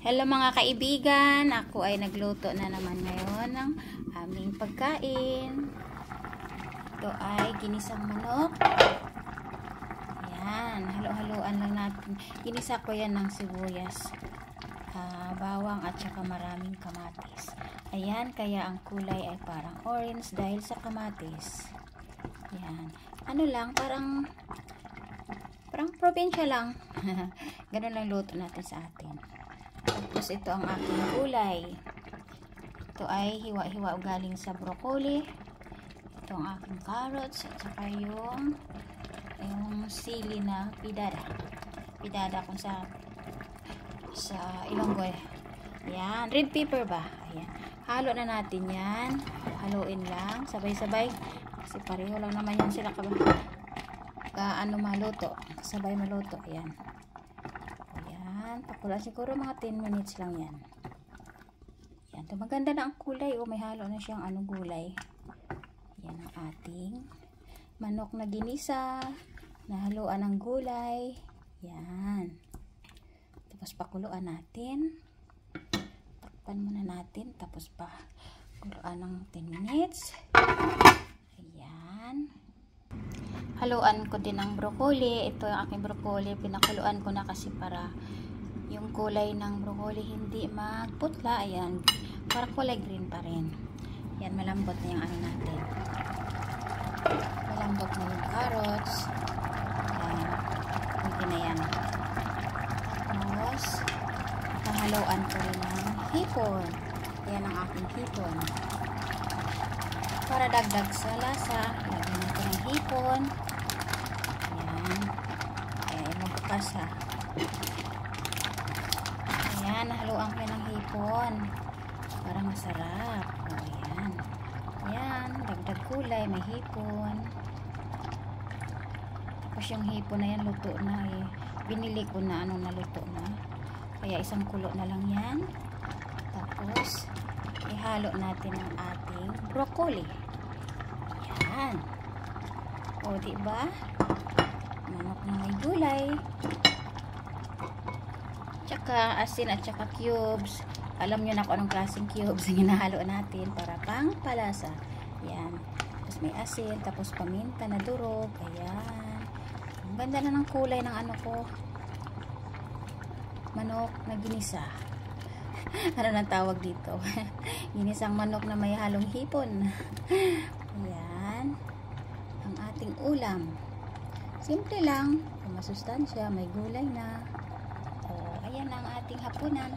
Hello mga kaibigan, ako ay nagluto na naman ngayon ng aming pagkain. Ito ay ginisang manok. Ayan, halo-haloan lang natin. Ginisa ko yan ng sibuyas, bawang at saka maraming kamatis. Ayan, kaya ang kulay ay parang orange dahil sa kamatis. Ayan, ano lang, parang probinsya lang. Ganun lang luto natin sa atin. Tapos ito ang aking gulay. Ito ay hiwa-hiwa galing sa broccoli. Ito ang aking carrots at saka yung sili na pidada. Pidada kung sa Ilonggo. Ayan, red pepper ba? Ayan. Halo na natin yan. Haluin lang, sabay-sabay. Kasi pareho lang naman yan sila maluto. Sabay maluto. Ayan. Pakulaan siguro mga 10 minutes lang yan. Yan, ito maganda na ang kulay. May halo na siyang gulay. Yan ang ating manok na ginisa, nahaluan ng gulay. Yan. Tapos pakuluan natin. Takpan muna natin. Tapos pakuluan ng 10 minutes. Ayan. Haluan ko din ang broccoli. Ito yung aking broccoli. Pinakuluan ko na kasi para yung kulay ng broccoli hindi magputla. Ayan, parang kulay green pa rin. Yan, malambot na yung natin. Malambot na yung carrots. Ayan, pwede na yan. Tapos nahaluan ko rin ng hipon. Ayan ang aking hipon. Para dagdag sa lasa, lagyan natin ng hipon. Ayan. Mabukas ha. Ayan, nahaluan ko ng hipon para masarap. O, ayan. Ayan, dagdag kulay, may hipon. Tapos yung hipon na yan, luto na eh. Binili ko na naluto na. Kaya isang kulo na lang yan. Tapos, ihalo natin ang ating broccoli. Ayan. O, diba? Manok na may gulay. Tsaka asin at tsaka cubes. Alam nyo na kung anong klaseng cubes ang hinahalo natin para pang palasa. Ayan. Tapos may asin, tapos paminta na durog. Ayan. Ang ganda na ng kulay ng manok na ginisa. Ano nang tawag dito? Ginisang manok na may halong hipon. Ayan. Ang ating ulam. Simple lang. Masustansya, may gulay na. Ayan ang ating hapunan.